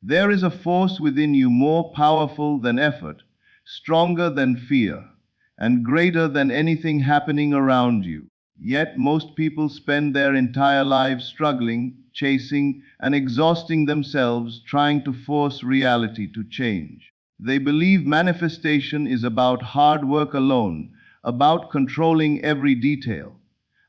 There is a force within you more powerful than effort, stronger than fear, and greater than anything happening around you. Yet most people spend their entire lives struggling, chasing, and exhausting themselves trying to force reality to change. They believe manifestation is about hard work alone, about controlling every detail,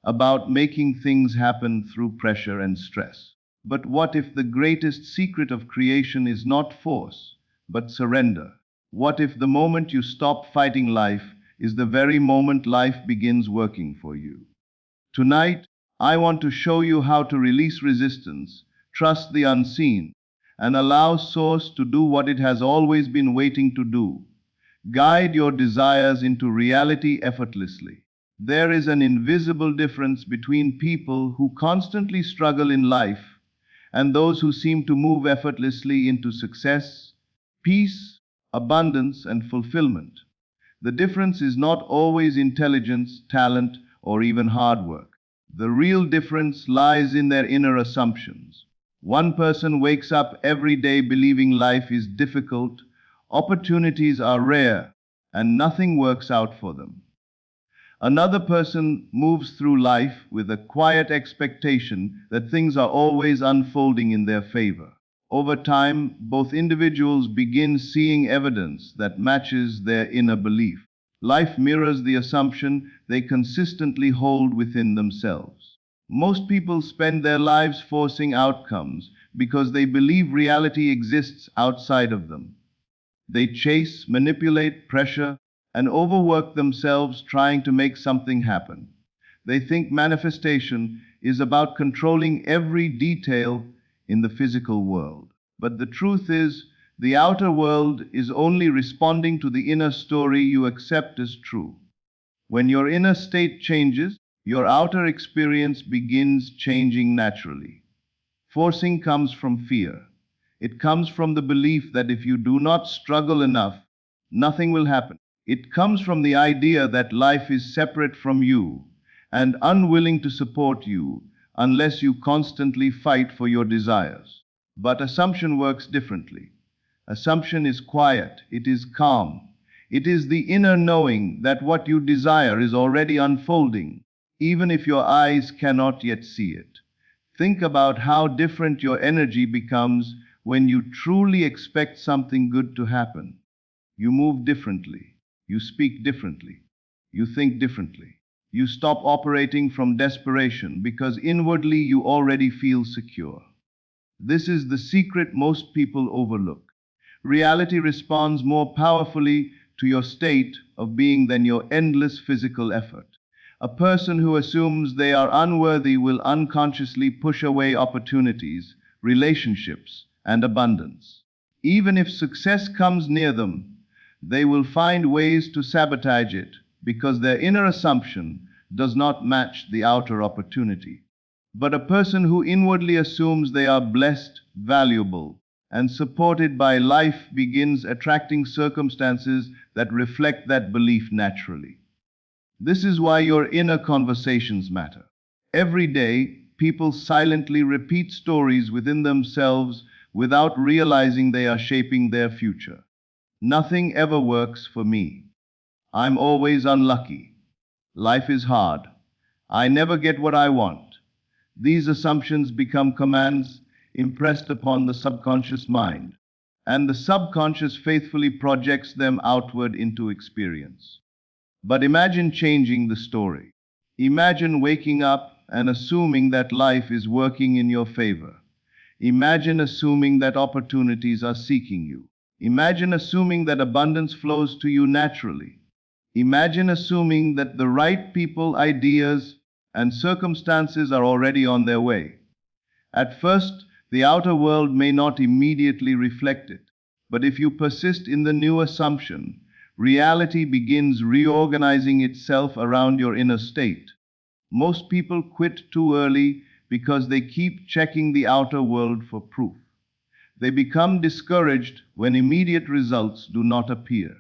about making things happen through pressure and stress. But what if the greatest secret of creation is not force, but surrender? What if the moment you stop fighting life is the very moment life begins working for you? Tonight, I want to show you how to release resistance, trust the unseen, and allow Source to do what it has always been waiting to do. Guide your desires into reality effortlessly. There is an invisible difference between people who constantly struggle in life and those who seem to move effortlessly into success, peace, abundance, and fulfillment. The difference is not always intelligence, talent, or even hard work. The real difference lies in their inner assumptions. One person wakes up every day believing life is difficult, opportunities are rare, and nothing works out for them. Another person moves through life with a quiet expectation that things are always unfolding in their favor. Over time, both individuals begin seeing evidence that matches their inner belief. Life mirrors the assumption they consistently hold within themselves. Most people spend their lives forcing outcomes because they believe reality exists outside of them. They chase, manipulate, pressure, and overwork themselves trying to make something happen. They think manifestation is about controlling every detail in the physical world. But the truth is, the outer world is only responding to the inner story you accept as true. When your inner state changes, your outer experience begins changing naturally. Forcing comes from fear. It comes from the belief that if you do not struggle enough, nothing will happen. It comes from the idea that life is separate from you and unwilling to support you unless you constantly fight for your desires. But assumption works differently. Assumption is quiet, it is calm. It is the inner knowing that what you desire is already unfolding, even if your eyes cannot yet see it. Think about how different your energy becomes when you truly expect something good to happen. You move differently. You speak differently. You think differently. You stop operating from desperation because inwardly you already feel secure. This is the secret most people overlook. Reality responds more powerfully to your state of being than your endless physical effort. A person who assumes they are unworthy will unconsciously push away opportunities, relationships, and abundance. Even if success comes near them, they will find ways to sabotage it because their inner assumption does not match the outer opportunity. But a person who inwardly assumes they are blessed, valuable, and supported by life begins attracting circumstances that reflect that belief naturally. This is why your inner conversations matter. Every day, people silently repeat stories within themselves without realizing they are shaping their future. Nothing ever works for me. I'm always unlucky. Life is hard. I never get what I want. These assumptions become commands impressed upon the subconscious mind, and the subconscious faithfully projects them outward into experience. But imagine changing the story. Imagine waking up and assuming that life is working in your favor. Imagine assuming that opportunities are seeking you. Imagine assuming that abundance flows to you naturally. Imagine assuming that the right people, ideas, and circumstances are already on their way. At first, the outer world may not immediately reflect it, but if you persist in the new assumption, reality begins reorganizing itself around your inner state. Most people quit too early because they keep checking the outer world for proof. They become discouraged when immediate results do not appear.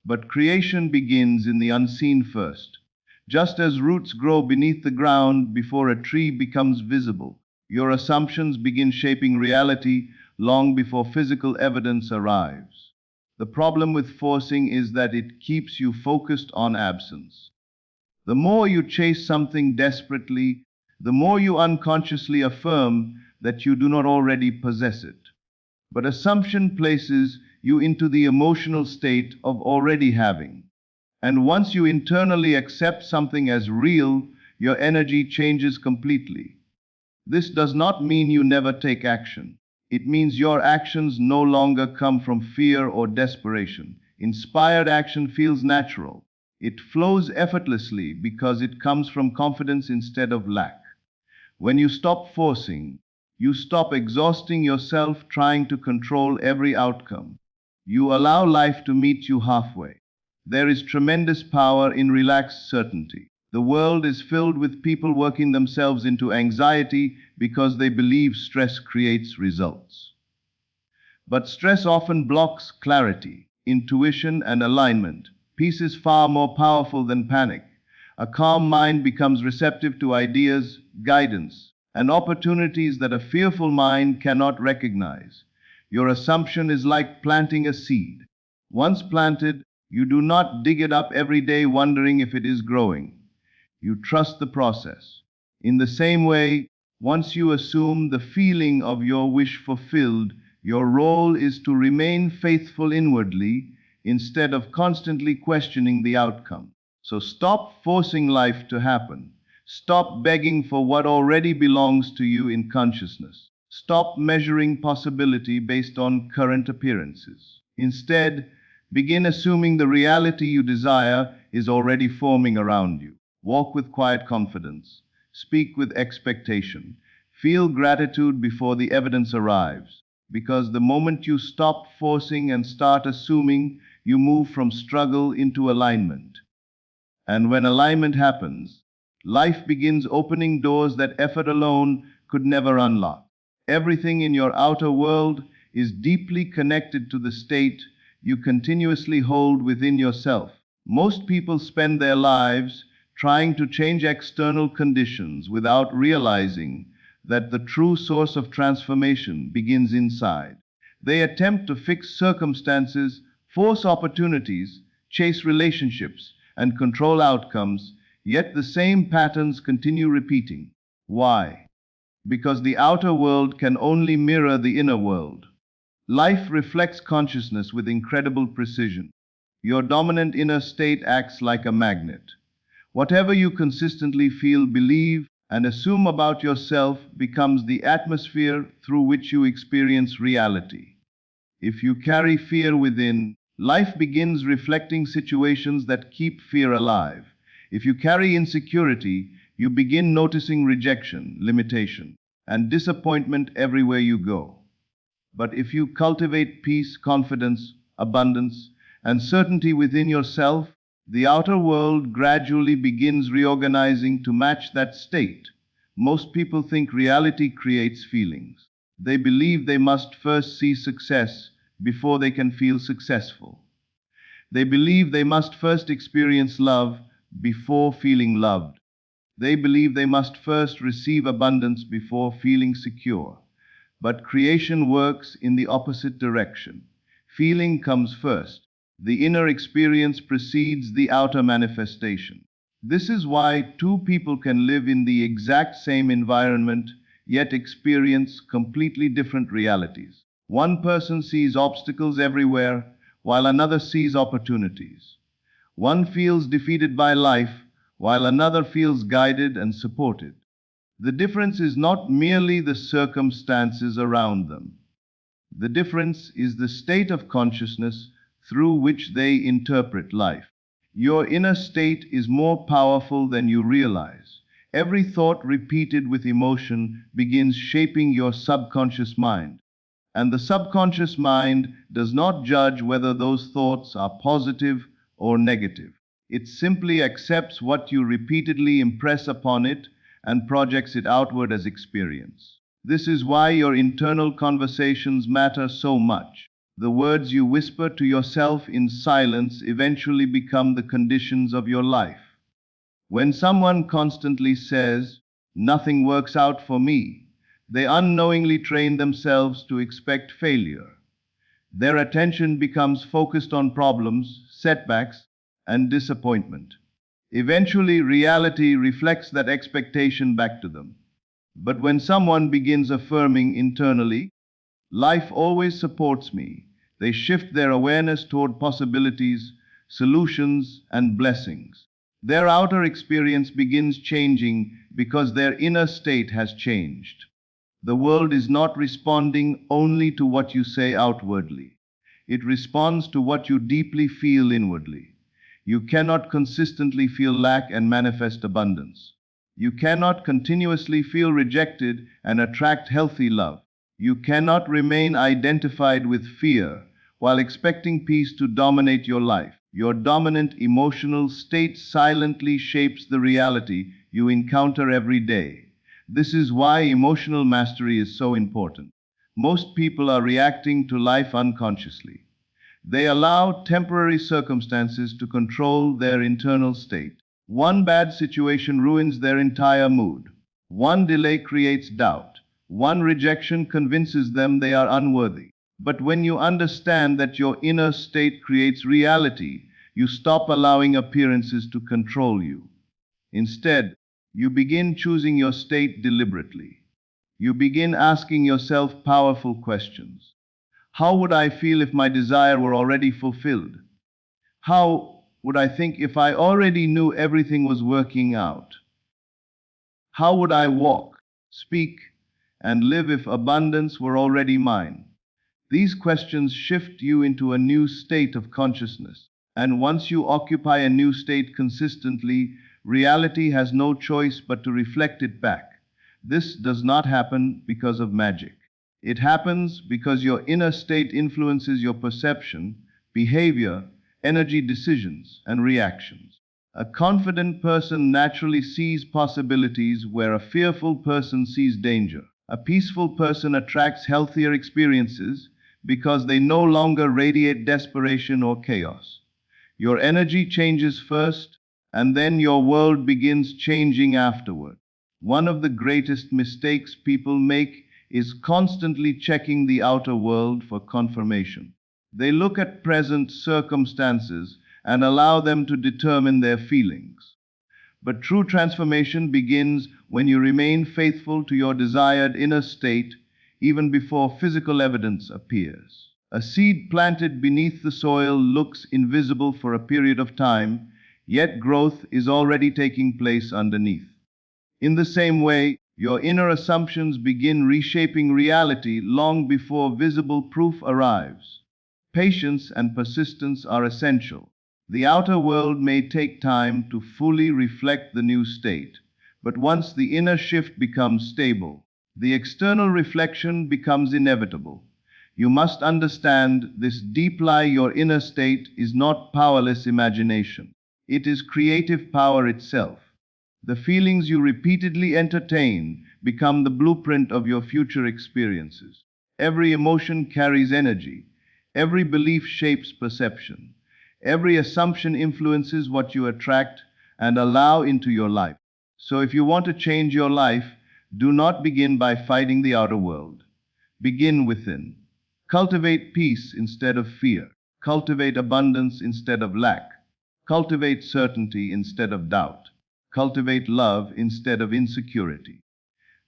But creation begins in the unseen first. Just as roots grow beneath the ground before a tree becomes visible, your assumptions begin shaping reality long before physical evidence arrives. The problem with forcing is that it keeps you focused on absence. The more you chase something desperately, the more you unconsciously affirm that you do not already possess it. But assumption places you into the emotional state of already having. And once you internally accept something as real, your energy changes completely. This does not mean you never take action. It means your actions no longer come from fear or desperation. Inspired action feels natural. It flows effortlessly because it comes from confidence instead of lack. When you stop forcing, you stop exhausting yourself trying to control every outcome. You allow life to meet you halfway. There is tremendous power in relaxed certainty. The world is filled with people working themselves into anxiety because they believe stress creates results. But stress often blocks clarity, intuition, and alignment. Peace is far more powerful than panic. A calm mind becomes receptive to ideas, guidance, and opportunities that a fearful mind cannot recognize. Your assumption is like planting a seed. Once planted, you do not dig it up every day wondering if it is growing. You trust the process. In the same way, once you assume the feeling of your wish fulfilled, your role is to remain faithful inwardly instead of constantly questioning the outcome. So stop forcing life to happen. Stop begging for what already belongs to you in consciousness. Stop measuring possibility based on current appearances. Instead, begin assuming the reality you desire is already forming around you. Walk with quiet confidence. Speak with expectation. Feel gratitude before the evidence arrives. Because the moment you stop forcing and start assuming, you move from struggle into alignment. And when alignment happens, life begins opening doors that effort alone could never unlock. Everything in your outer world is deeply connected to the state you continuously hold within yourself. Most people spend their lives trying to change external conditions without realizing that the true source of transformation begins inside. They attempt to fix circumstances, force opportunities, chase relationships, and control outcomes, yet the same patterns continue repeating. Why? Because the outer world can only mirror the inner world. Life reflects consciousness with incredible precision. Your dominant inner state acts like a magnet. Whatever you consistently feel, believe, and assume about yourself becomes the atmosphere through which you experience reality. If you carry fear within, life begins reflecting situations that keep fear alive. If you carry insecurity, you begin noticing rejection, limitation, and disappointment everywhere you go. But if you cultivate peace, confidence, abundance, and certainty within yourself, the outer world gradually begins reorganizing to match that state. Most people think reality creates feelings. They believe they must first see success before they can feel successful. They believe they must first experience love before feeling loved. They believe they must first receive abundance before feeling secure. But creation works in the opposite direction. Feeling comes first. The inner experience precedes the outer manifestation. This is why two people can live in the exact same environment, yet experience completely different realities. One person sees obstacles everywhere, while another sees opportunities. One feels defeated by life, while another feels guided and supported. The difference is not merely the circumstances around them. The difference is the state of consciousness through which they interpret life. Your inner state is more powerful than you realize. Every thought repeated with emotion begins shaping your subconscious mind. And the subconscious mind does not judge whether those thoughts are positive or negative. It simply accepts what you repeatedly impress upon it and projects it outward as experience. This is why your internal conversations matter so much. The words you whisper to yourself in silence eventually become the conditions of your life. When someone constantly says, "Nothing works out for me," They unknowingly train themselves to expect failure. Their attention becomes focused on problems, setbacks, and disappointment. Eventually, reality reflects that expectation back to them. But when someone begins affirming internally, life always supports me, they shift their awareness toward possibilities, solutions, and blessings. Their outer experience begins changing because their inner state has changed. The world is not responding only to what you say outwardly. It responds to what you deeply feel inwardly. You cannot consistently feel lack and manifest abundance. You cannot continuously feel rejected and attract healthy love. You cannot remain identified with fear while expecting peace to dominate your life. Your dominant emotional state silently shapes the reality you encounter every day. This is why emotional mastery is so important. Most people are reacting to life unconsciously. They allow temporary circumstances to control their internal state. One bad situation ruins their entire mood. One delay creates doubt. One rejection convinces them they are unworthy. But when you understand that your inner state creates reality, you stop allowing appearances to control you. Instead, you begin choosing your state deliberately. You begin asking yourself powerful questions. How would I feel if my desire were already fulfilled? How would I think if I already knew everything was working out? How would I walk, speak, and live if abundance were already mine? These questions shift you into a new state of consciousness. And once you occupy a new state consistently, reality has no choice but to reflect it back. This does not happen because of magic. It happens because your inner state influences your perception, behavior, energy, decisions, and reactions. A confident person naturally sees possibilities where a fearful person sees danger. A peaceful person attracts healthier experiences because they no longer radiate desperation or chaos. Your energy changes first, and then your world begins changing afterward. One of the greatest mistakes people make is constantly checking the outer world for confirmation. They look at present circumstances and allow them to determine their feelings. But true transformation begins when you remain faithful to your desired inner state even before physical evidence appears. A seed planted beneath the soil looks invisible for a period of time, yet growth is already taking place underneath. In the same way, your inner assumptions begin reshaping reality long before visible proof arrives. Patience and persistence are essential. The outer world may take time to fully reflect the new state, but once the inner shift becomes stable, the external reflection becomes inevitable. You must understand this deep lie: your inner state is not powerless imagination. It is creative power itself. The feelings you repeatedly entertain become the blueprint of your future experiences. Every emotion carries energy. Every belief shapes perception. Every assumption influences what you attract and allow into your life. So if you want to change your life, do not begin by fighting the outer world. Begin within. Cultivate peace instead of fear. Cultivate abundance instead of lack. Cultivate certainty instead of doubt. Cultivate love instead of insecurity.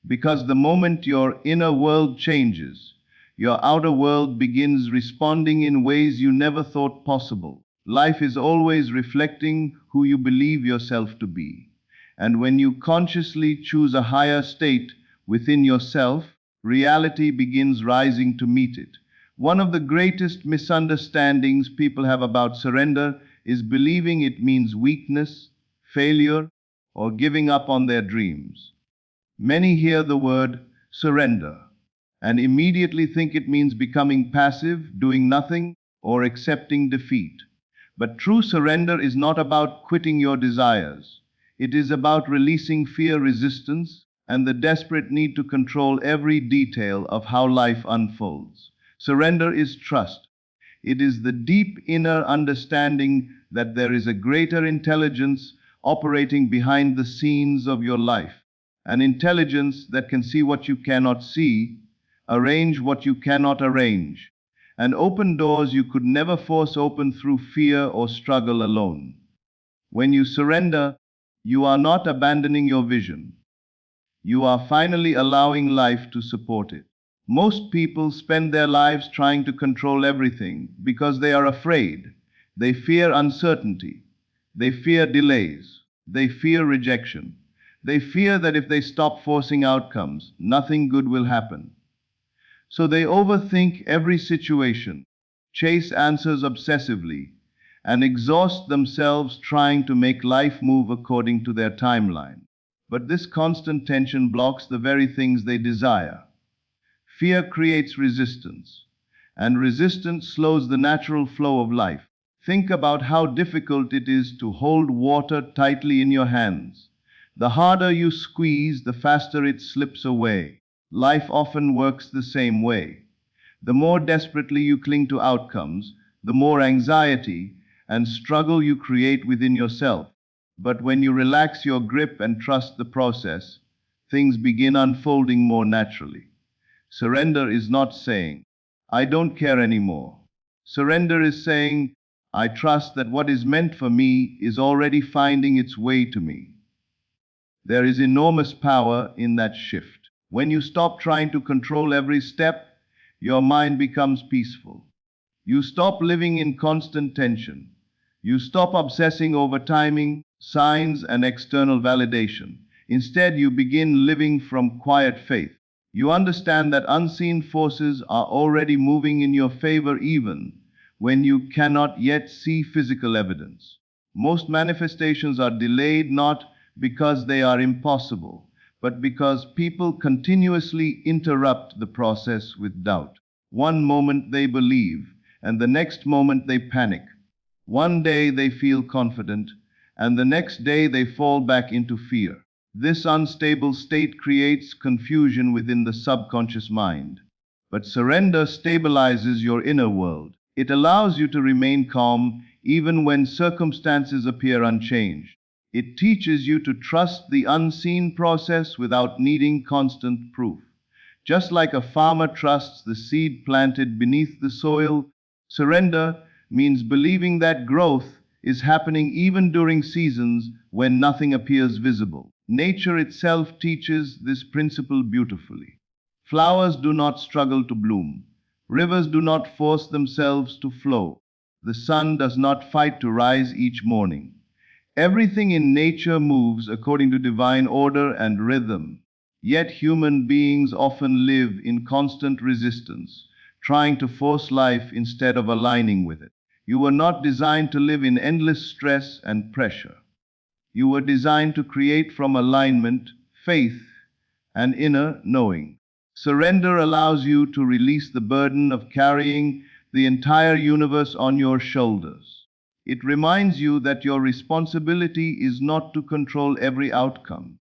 Because the moment your inner world changes, your outer world begins responding in ways you never thought possible. Life is always reflecting who you believe yourself to be. And when you consciously choose a higher state within yourself, reality begins rising to meet it. One of the greatest misunderstandings people have about surrender is believing it means weakness, failure, or giving up on their dreams. Many hear the word surrender and immediately think it means becoming passive, doing nothing, or accepting defeat. But true surrender is not about quitting your desires. It is about releasing fear, resistance, and the desperate need to control every detail of how life unfolds. Surrender is trust. It is the deep inner understanding that there is a greater intelligence operating behind the scenes of your life. an intelligence that can see what you cannot see, arrange what you cannot arrange, and open doors you could never force open through fear or struggle alone. When you surrender, you are not abandoning your vision. You are finally allowing life to support it. Most people spend their lives trying to control everything because they are afraid. They fear uncertainty. They fear delays. They fear rejection. They fear that if they stop forcing outcomes, nothing good will happen. So they overthink every situation, chase answers obsessively, and exhaust themselves trying to make life move according to their timeline. But this constant tension blocks the very things they desire. Fear creates resistance, and resistance slows the natural flow of life. Think about how difficult it is to hold water tightly in your hands. The harder you squeeze, the faster it slips away. Life often works the same way. The more desperately you cling to outcomes, the more anxiety and struggle you create within yourself. But when you relax your grip and trust the process, things begin unfolding more naturally. Surrender is not saying, I don't care anymore. Surrender is saying, I trust that what is meant for me is already finding its way to me. There is enormous power in that shift. When you stop trying to control every step, your mind becomes peaceful. You stop living in constant tension. You stop obsessing over timing, signs, and external validation. Instead, you begin living from quiet faith. You understand that unseen forces are already moving in your favor even when you cannot yet see physical evidence. Most manifestations are delayed not because they are impossible, but because people continuously interrupt the process with doubt. One moment they believe, and the next moment they panic. One day they feel confident, and the next day they fall back into fear. This unstable state creates confusion within the subconscious mind. But surrender stabilizes your inner world. It allows you to remain calm even when circumstances appear unchanged. It teaches you to trust the unseen process without needing constant proof. Just like a farmer trusts the seed planted beneath the soil, surrender means believing that growth is happening even during seasons when nothing appears visible. Nature itself teaches this principle beautifully. Flowers do not struggle to bloom. Rivers do not force themselves to flow. The sun does not fight to rise each morning. Everything in nature moves according to divine order and rhythm. Yet human beings often live in constant resistance, trying to force life instead of aligning with it. You were not designed to live in endless stress and pressure. You were designed to create from alignment, faith, and inner knowing. Surrender allows you to release the burden of carrying the entire universe on your shoulders. It reminds you that your responsibility is not to control every outcome.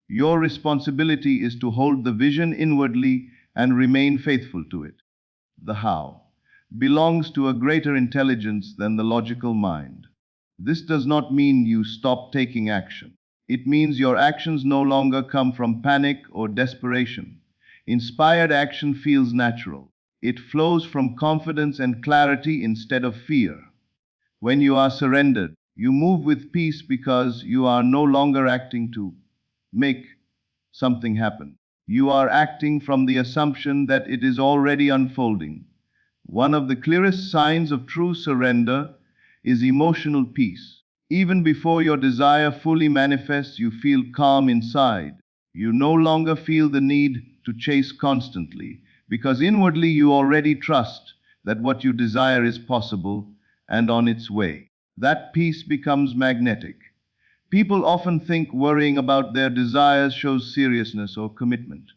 Your responsibility is to hold the vision inwardly and remain faithful to it. The how belongs to a greater intelligence than the logical mind. This does not mean you stop taking action. It means your actions no longer come from panic or desperation. Inspired action feels natural. It flows from confidence and clarity instead of fear. When you are surrendered, you move with peace because you are no longer acting to make something happen. You are acting from the assumption that it is already unfolding. One of the clearest signs of true surrender is emotional peace. Even before your desire fully manifests, you feel calm inside. You no longer feel the need to chase constantly, because inwardly you already trust that what you desire is possible and on its way. That peace becomes magnetic. People often think worrying about their desires shows seriousness or commitment.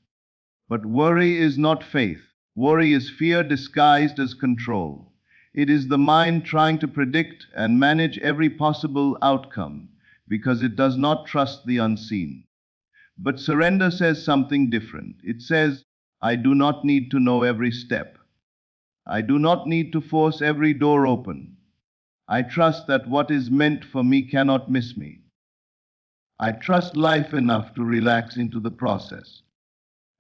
But worry is not faith. Worry is fear disguised as control. It is the mind trying to predict and manage every possible outcome because it does not trust the unseen. But surrender says something different. It says, I do not need to know every step. I do not need to force every door open. I trust that what is meant for me cannot miss me. I trust life enough to relax into the process.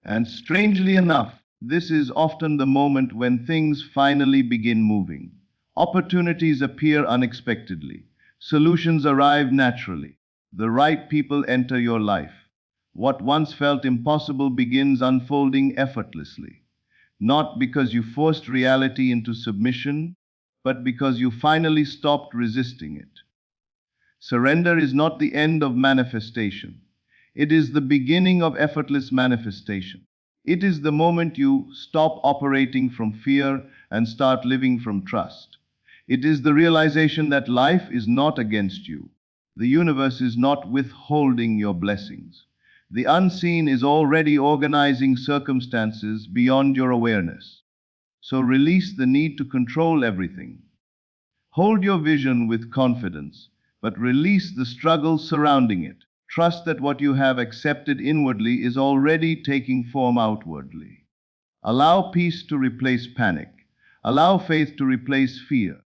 And strangely enough, this is often the moment when things finally begin moving. Opportunities appear unexpectedly. Solutions arrive naturally. The right people enter your life. What once felt impossible begins unfolding effortlessly. Not because you forced reality into submission, but because you finally stopped resisting it. Surrender is not the end of manifestation. It is the beginning of effortless manifestation. It is the moment you stop operating from fear and start living from trust. It is the realization that life is not against you. The universe is not withholding your blessings. The unseen is already organizing circumstances beyond your awareness. So release the need to control everything. Hold your vision with confidence, but release the struggles surrounding it. Trust that what you have accepted inwardly is already taking form outwardly. Allow peace to replace panic. Allow faith to replace fear.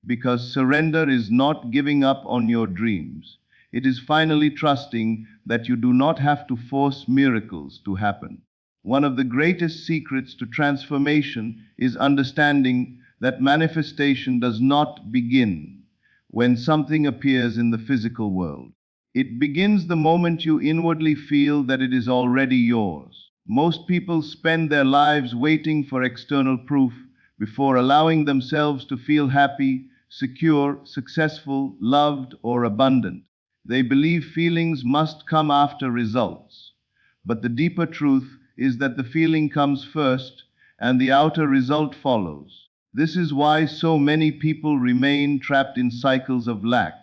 Because surrender is not giving up on your dreams. It is finally trusting that you do not have to force miracles to happen. One of the greatest secrets to transformation is understanding that manifestation does not begin when something appears in the physical world. It begins the moment you inwardly feel that it is already yours. Most people spend their lives waiting for external proof before allowing themselves to feel happy, secure, successful, loved, or abundant. They believe feelings must come after results. But the deeper truth is that the feeling comes first and the outer result follows. This is why so many people remain trapped in cycles of lack.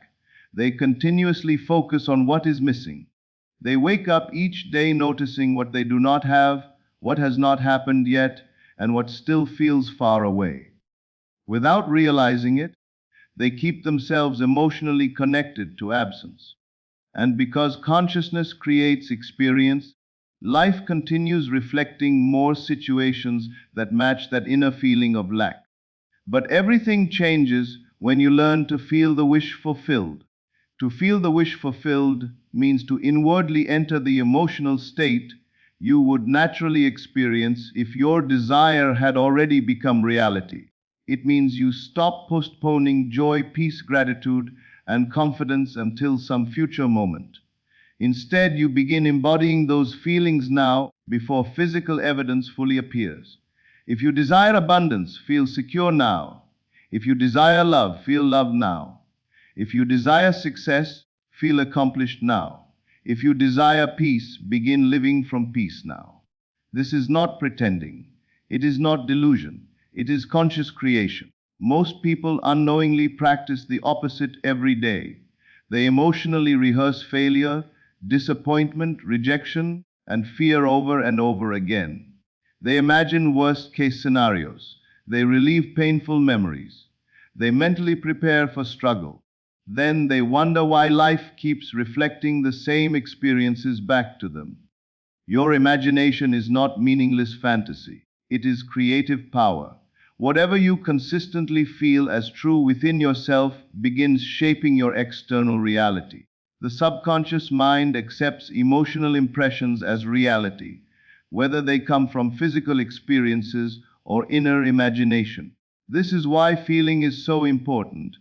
They continuously focus on what is missing. They wake up each day noticing what they do not have, what has not happened yet, and what still feels far away. Without realizing it, they keep themselves emotionally connected to absence. And because consciousness creates experience, life continues reflecting more situations that match that inner feeling of lack. But everything changes when you learn to feel the wish fulfilled. To feel the wish fulfilled means to inwardly enter the emotional state you would naturally experience if your desire had already become reality. It means you stop postponing joy, peace, gratitude, and confidence until some future moment. Instead, you begin embodying those feelings now before physical evidence fully appears. If you desire abundance, feel secure now. If you desire love, feel loved now. If you desire success, feel accomplished now. If you desire peace, begin living from peace now. This is not pretending. It is not delusion. It is conscious creation. Most people unknowingly practice the opposite every day. They emotionally rehearse failure, disappointment, rejection, and fear over and over again. They imagine worst-case scenarios. They relive painful memories. They mentally prepare for struggle. Then they wonder why life keeps reflecting the same experiences back to them. Your imagination is not meaningless fantasy. It is creative power. Whatever you consistently feel as true within yourself begins shaping your external reality. The subconscious mind accepts emotional impressions as reality, whether they come from physical experiences or inner imagination. This is why feeling is so important.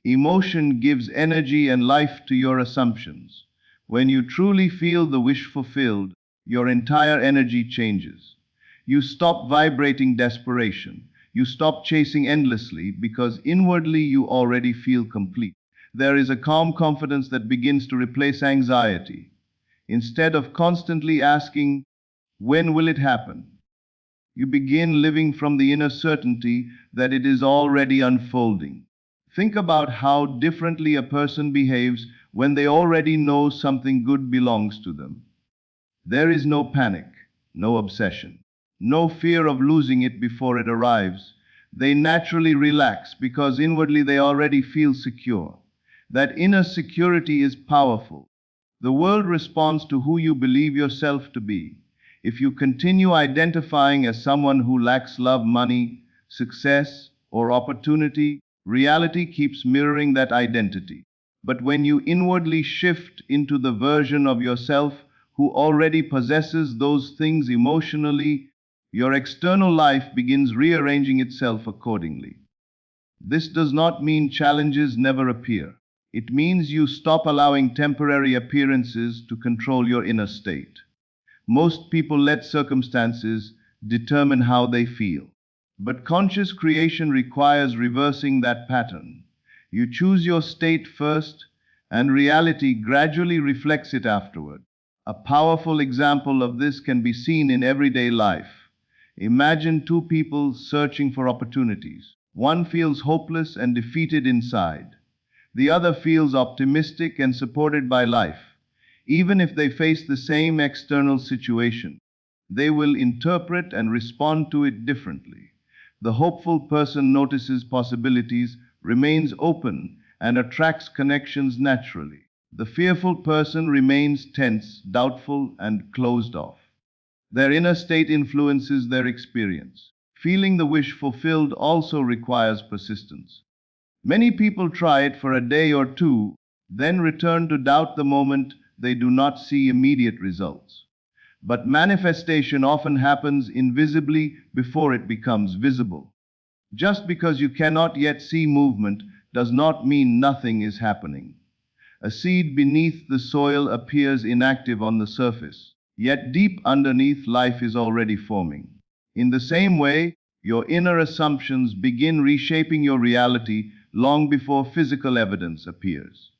Emotion gives energy and life to your assumptions. When you truly feel the wish fulfilled, your entire energy changes. You stop vibrating desperation. You stop chasing endlessly because inwardly you already feel complete. There is a calm confidence that begins to replace anxiety. Instead of constantly asking, when will it happen? You begin living from the inner certainty that it is already unfolding. Think about how differently a person behaves when they already know something good belongs to them. There is no panic, no obsession, no fear of losing it before it arrives. They naturally relax because inwardly they already feel secure. That inner security is powerful. The world responds to who you believe yourself to be. If you continue identifying as someone who lacks love, money, success, or opportunity, reality keeps mirroring that identity. But when you inwardly shift into the version of yourself who already possesses those things emotionally, your external life begins rearranging itself accordingly. This does not mean challenges never appear. It means you stop allowing temporary appearances to control your inner state. Most people let circumstances determine how they feel. But conscious creation requires reversing that pattern. You choose your state first, and reality gradually reflects it afterward. A powerful example of this can be seen in everyday life. Imagine two people searching for opportunities. One feels hopeless and defeated inside. The other feels optimistic and supported by life. Even if they face the same external situation, they will interpret and respond to it differently. The hopeful person notices possibilities, remains open, and attracts connections naturally. The fearful person remains tense, doubtful, and closed off. Their inner state influences their experience. Feeling the wish fulfilled also requires persistence. Many people try it for a day or two, then return to doubt the moment they do not see immediate results. But manifestation often happens invisibly before it becomes visible. Just because you cannot yet see movement does not mean nothing is happening. A seed beneath the soil appears inactive on the surface, yet deep underneath life is already forming. In the same way, your inner assumptions begin reshaping your reality long before physical evidence appears.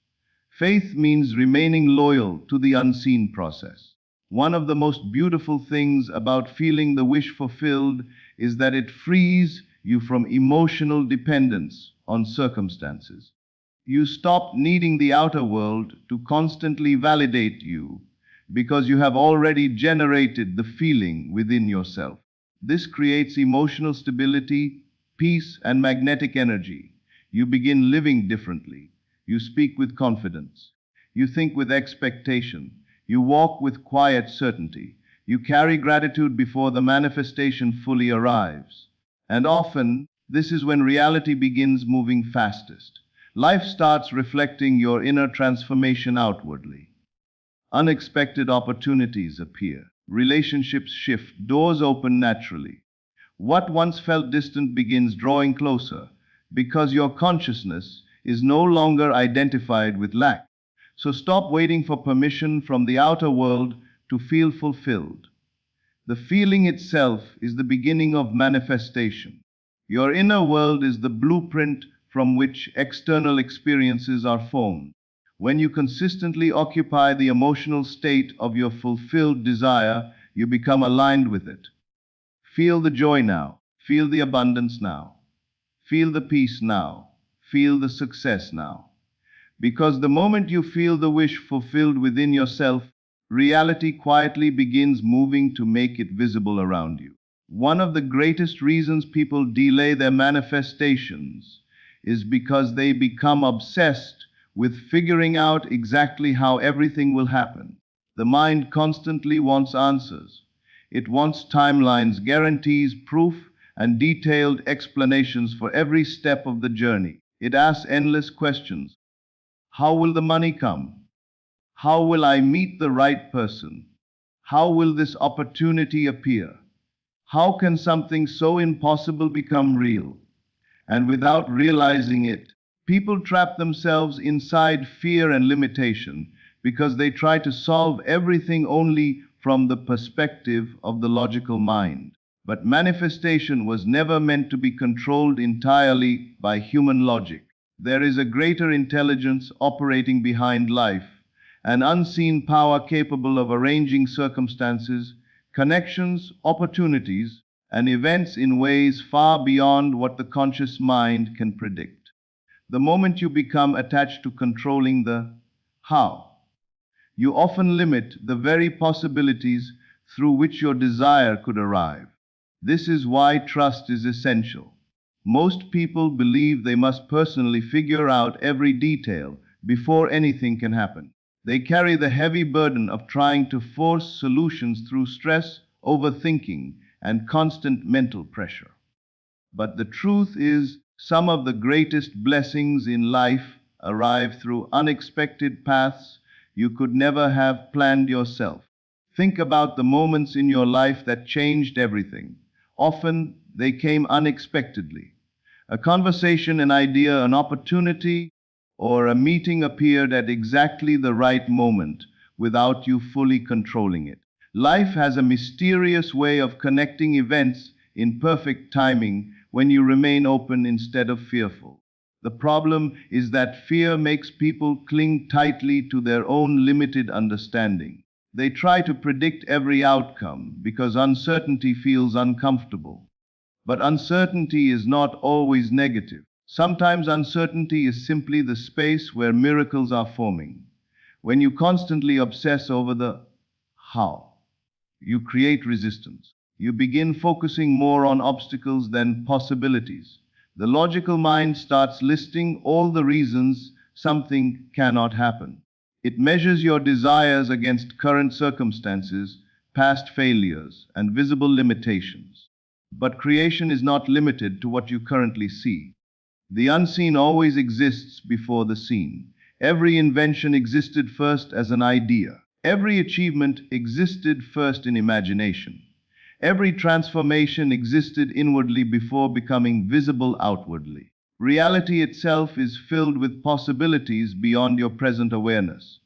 Faith means remaining loyal to the unseen process. One of the most beautiful things about feeling the wish fulfilled is that it frees you from emotional dependence on circumstances. You stop needing the outer world to constantly validate you because you have already generated the feeling within yourself. This creates emotional stability, peace, and magnetic energy. You begin living differently. You speak with confidence. You think with expectation. You walk with quiet certainty. You carry gratitude before the manifestation fully arrives. And often, this is when reality begins moving fastest. Life starts reflecting your inner transformation outwardly. Unexpected opportunities appear. Relationships shift. Doors open naturally. What once felt distant begins drawing closer because your consciousness is no longer identified with lack. So stop waiting for permission from the outer world to feel fulfilled. The feeling itself is the beginning of manifestation. Your inner world is the blueprint from which external experiences are formed. When you consistently occupy the emotional state of your fulfilled desire, you become aligned with it. Feel the joy now. Feel the abundance now. Feel the peace now. Feel the success now. Because the moment you feel the wish fulfilled within yourself, reality quietly begins moving to make it visible around you. One of the greatest reasons people delay their manifestations is because they become obsessed with figuring out exactly how everything will happen. The mind constantly wants answers. It wants timelines, guarantees, proof, and detailed explanations for every step of the journey. It asks endless questions. How will the money come? How will I meet the right person? How will this opportunity appear? How can something so impossible become real? And without realizing it, people trap themselves inside fear and limitation because they try to solve everything only from the perspective of the logical mind. But manifestation was never meant to be controlled entirely by human logic. There is a greater intelligence operating behind life, an unseen power capable of arranging circumstances, connections, opportunities, and events in ways far beyond what the conscious mind can predict. The moment you become attached to controlling the how, you often limit the very possibilities through which your desire could arrive. This is why trust is essential. Most people believe they must personally figure out every detail before anything can happen. They carry the heavy burden of trying to force solutions through stress, overthinking, and constant mental pressure. But the truth is, some of the greatest blessings in life arrive through unexpected paths you could never have planned yourself. Think about the moments in your life that changed everything. Often they came unexpectedly. A conversation, an idea, an opportunity, or a meeting appeared at exactly the right moment without you fully controlling it. Life has a mysterious way of connecting events in perfect timing when you remain open instead of fearful. The problem is that fear makes people cling tightly to their own limited understanding. They try to predict every outcome because uncertainty feels uncomfortable. But uncertainty is not always negative. Sometimes uncertainty is simply the space where miracles are forming. When you constantly obsess over the how, you create resistance. You begin focusing more on obstacles than possibilities. The logical mind starts listing all the reasons something cannot happen. It measures your desires against current circumstances, past failures, and visible limitations. But creation is not limited to what you currently see. The unseen always exists before the seen. Every invention existed first as an idea. Every achievement existed first in imagination. Every transformation existed inwardly before becoming visible outwardly. Reality itself is filled with possibilities beyond your present awareness.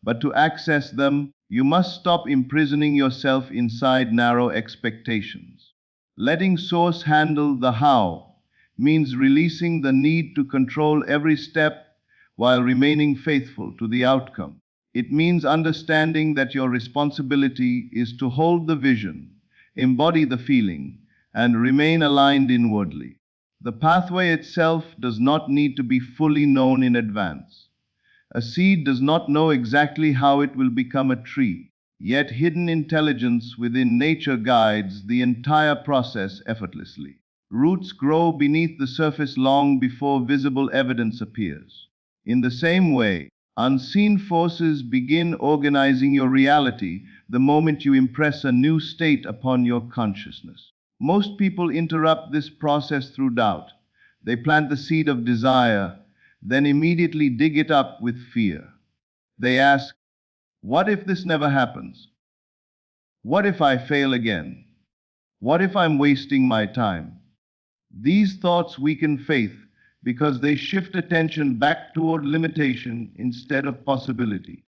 But to access them, you must stop imprisoning yourself inside narrow expectations. Letting Source handle the how means releasing the need to control every step while remaining faithful to the outcome. It means understanding that your responsibility is to hold the vision, embody the feeling, and remain aligned inwardly. The pathway itself does not need to be fully known in advance. A seed does not know exactly how it will become a tree, yet hidden intelligence within nature guides the entire process effortlessly. Roots grow beneath the surface long before visible evidence appears. In the same way, unseen forces begin organizing your reality the moment you impress a new state upon your consciousness. Most people interrupt this process through doubt. They plant the seed of desire, then immediately dig it up with fear. They ask, what if this never happens? What if I fail again? What if I'm wasting my time? These thoughts weaken faith because they shift attention back toward limitation instead of possibility.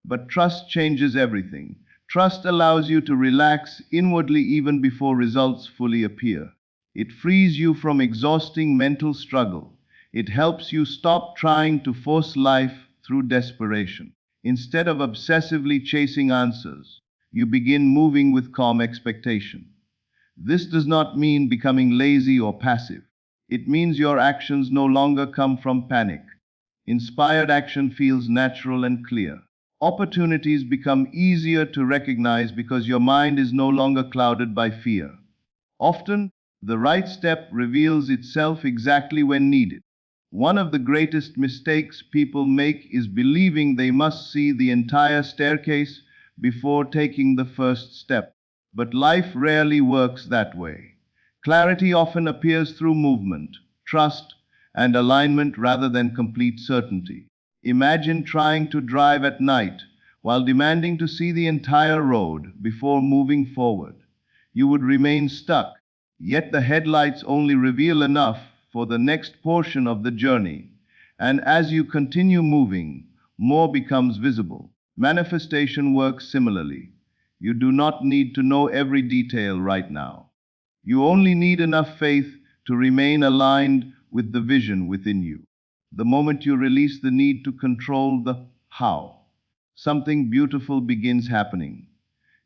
But trust changes everything. Trust allows you to relax inwardly even before results fully appear. It frees you from exhausting mental struggle. It helps you stop trying to force life through desperation. Instead of obsessively chasing answers, you begin moving with calm expectation. This does not mean becoming lazy or passive. It means your actions no longer come from panic. Inspired action feels natural and clear. Opportunities become easier to recognize because your mind is no longer clouded by fear. Often, the right step reveals itself exactly when needed. One of the greatest mistakes people make is believing they must see the entire staircase before taking the first step. But life rarely works that way. Clarity often appears through movement, trust, and alignment rather than complete certainty. Imagine trying to drive at night while demanding to see the entire road before moving forward. You would remain stuck, yet the headlights only reveal enough for the next portion of the journey. And as you continue moving, more becomes visible. Manifestation works similarly. You do not need to know every detail right now. You only need enough faith to remain aligned with the vision within you. The moment you release the need to control the how, something beautiful begins happening.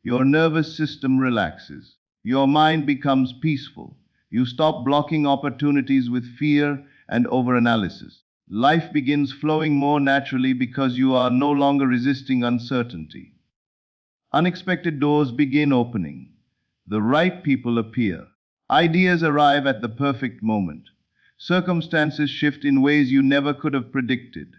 Your nervous system relaxes. Your mind becomes peaceful. You stop blocking opportunities with fear and overanalysis. Life begins flowing more naturally because you are no longer resisting uncertainty. Unexpected doors begin opening. The right people appear. Ideas arrive at the perfect moment. Circumstances shift in ways you never could have predicted.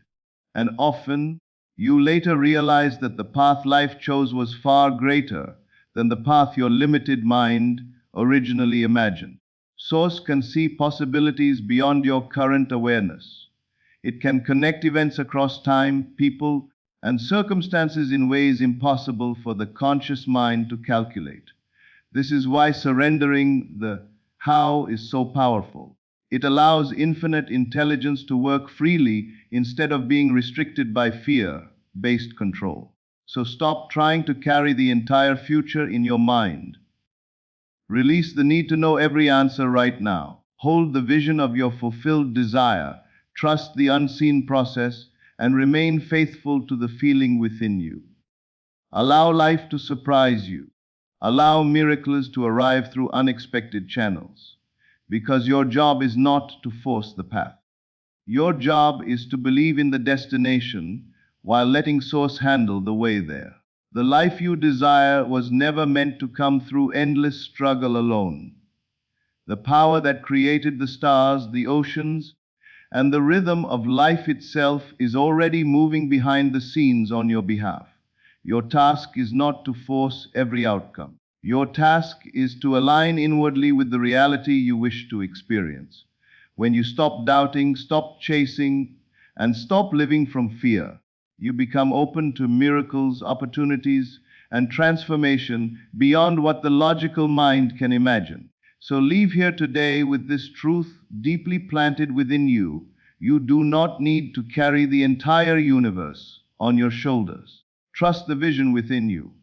And often, you later realize that the path life chose was far greater than the path your limited mind originally imagined. Source can see possibilities beyond your current awareness. It can connect events across time, people, and circumstances in ways impossible for the conscious mind to calculate. This is why surrendering the how is so powerful. It allows infinite intelligence to work freely instead of being restricted by fear-based control. So stop trying to carry the entire future in your mind. Release the need to know every answer right now. Hold the vision of your fulfilled desire. Trust the unseen process and remain faithful to the feeling within you. Allow life to surprise you. Allow miracles to arrive through unexpected channels. Because your job is not to force the path. Your job is to believe in the destination while letting Source handle the way there. The life you desire was never meant to come through endless struggle alone. The power that created the stars, the oceans, and the rhythm of life itself is already moving behind the scenes on your behalf. Your task is not to force every outcome. Your task is to align inwardly with the reality you wish to experience. When you stop doubting, stop chasing, and stop living from fear, you become open to miracles, opportunities, and transformation beyond what the logical mind can imagine. So leave here today with this truth deeply planted within you. You do not need to carry the entire universe on your shoulders. Trust the vision within you.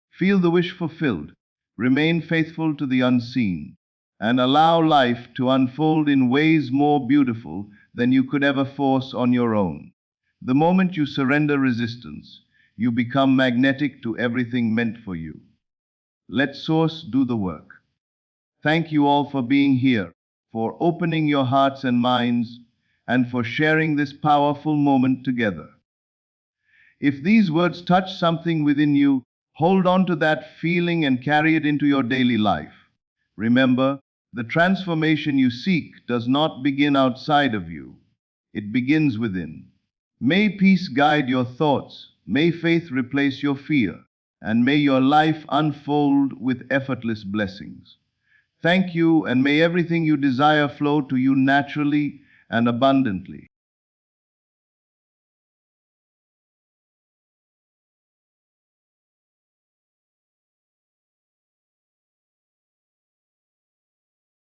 Feel the wish fulfilled. Remain faithful to the unseen, and allow life to unfold in ways more beautiful than you could ever force on your own. The moment you surrender resistance, you become magnetic to everything meant for you. Let Source do the work. Thank you all for being here, for opening your hearts and minds, and for sharing this powerful moment together. If these words touch something within you, hold on to that feeling and carry it into your daily life. Remember, the transformation you seek does not begin outside of you. It begins within. May peace guide your thoughts, may faith replace your fear, and may your life unfold with effortless blessings. Thank you, and may everything you desire flow to you naturally and abundantly.